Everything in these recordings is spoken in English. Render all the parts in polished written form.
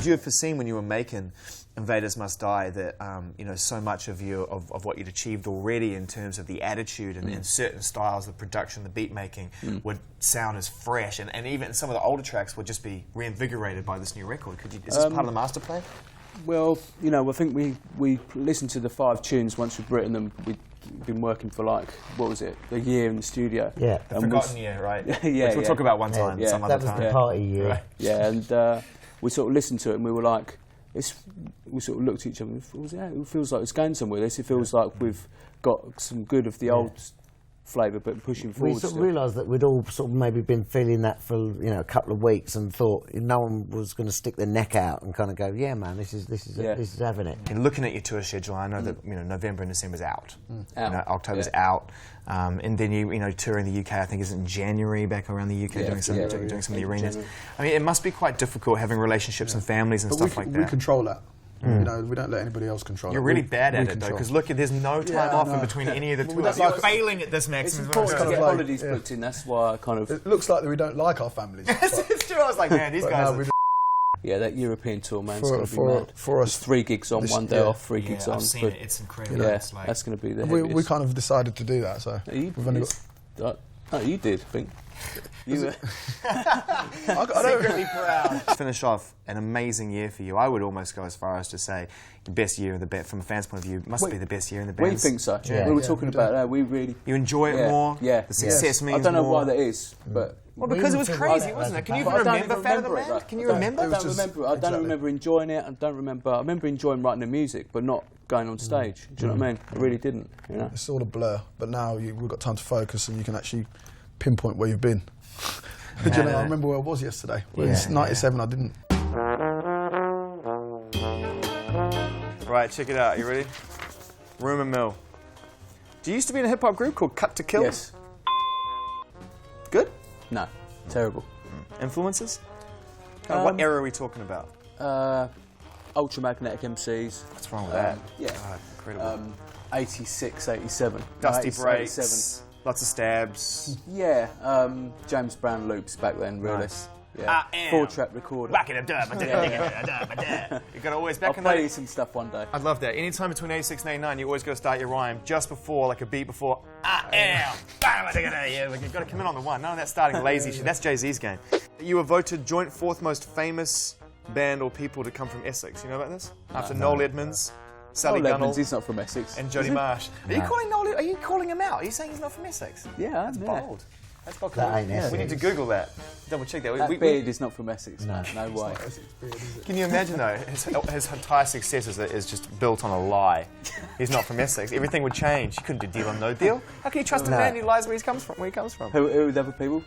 you have foreseen when you were making Invaders Must Die that you know, so much of what you'd achieved already in terms of the attitude and certain styles, the production, the beat making would sound as fresh, and even some of the older tracks would just be reinvigorated by this new record? Is this part of the master plan? Well, you know, I think we listened to the 5 tunes once we'd written them. We'd been working for like, what was it, a year in the studio. Yeah, the forgotten year, right? Yeah, which we'll talk about one time, some other time. That was the party year. Right. Yeah, and we sort of listened to it and we were like, we sort of looked at each other and it feels like it's going somewhere. It feels like we've got some good of the old flavour, but pushing forward. We sort of realised that we'd all sort of maybe been feeling that for, you know, a couple of weeks, and thought no one was going to stick their neck out and kind of go, yeah, man, this is having it. And looking at your tour schedule, I know that, you know, November and December's out. You know, October's out, and then you know, touring the UK. I think is in January, back around the UK, doing some of the arenas. I mean, it must be quite difficult having relationships and families and stuff like that. We control that. You know, we don't let anybody else control it. You're really bad at it, though, because look, there's no time off in between any of the tours. You're failing at this, Max. It's important to get holidays booked in, that's why I kind of... It looks like that we don't like our families. It's true, I was like, man, these guys... Yeah, that European tour, man, it's going to be mad. For us, 3 gigs on, 1 day off, 3 gigs on. I've seen it, it's incredible. Yeah, it's like... that's going to be the heaviest. We kind of decided to do that, so... we've only got... Oh, you did, I think. Secretly proud. Finish off an amazing year for you. I would almost go as far as to say the best year of the band, from a fan's point of view, must be the best year in the band. We think so. Yeah. We were talking about that. We really... You enjoy it more? Yeah. The success means more? I don't know why that is, but... Well, because it was crazy, wasn't it? Can you even remember Fat of the Man? Can you remember? I don't remember enjoying it. I remember enjoying writing the music, but not going on stage. Do you know what I mean? I really didn't. You know? It's all a blur, but now we've got time to focus and you can actually pinpoint where you've been. Do you know, I remember where I was yesterday. It's 97, I didn't. Right, check it out. You ready? Rumour Mill. Do you used to be in a hip-hop group called Cut to Kill? Yes. Good? No. Terrible. Influences? What era are we talking about? Ultramagnetic MCs. What's wrong with that? Yeah. God, incredible. 86, 87. Dusty 87. breaks. Lots of stabs. Yeah, James Brown loops back then, really. Nice. Yeah. 4-track recorder. Back in the You got to always back I'll in play you some stuff one day. I'd love that. Anytime between 86 and 89, you always got to start your rhyme just before, like a beat before. You've got to come in on the one. None of that starting lazy shit. That's Jay-Z's game. You were voted joint 4th most famous band or people to come from Essex. You know about this? After Noel Edmonds. Sally Gunnell, he's not from Essex. And Geordie Marsh. Are you calling Noel? Are you calling him out? Are you saying he's not from Essex? Yeah, that's bold. That's bold. That ain't Essex. We need to Google that. Double check that. That beard is not from Essex. No way. Can you imagine though? His entire success is just built on a lie. He's not from Essex. Everything would change. You couldn't do deal on no deal. How can you trust a man who lies where he comes from? Who are the other people?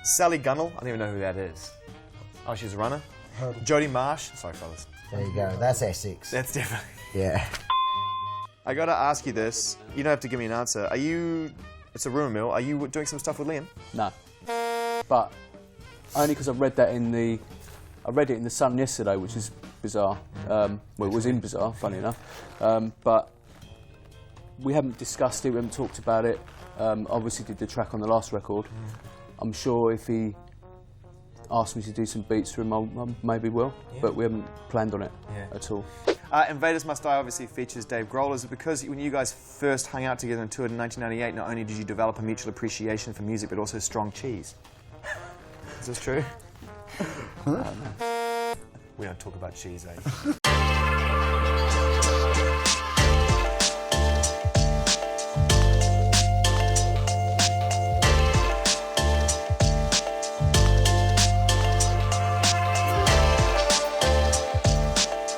Sally Gunnell. I don't even know who that is. Oh, she's a runner. Geordie Marsh. Sorry, fellas. There you go. That's Essex. That's different. Yeah. I gotta ask you this. You don't have to give me an answer. Are you... It's a rumour mill. Are you doing some stuff with Liam? No. But only because I read that in the... I read it in The Sun yesterday, which is bizarre. Well, it was in bizarre, funny enough. But we haven't discussed it, we haven't talked about it. Obviously did the track on the last record. I'm sure if he asked me to do some beats for him, I maybe will. But we haven't planned on it at all. Invaders Must Die obviously features Dave Grohl. Is it because when you guys first hung out together and toured in 1998, not only did you develop a mutual appreciation for music, but also strong cheese? Is this true? We don't talk about cheese, eh?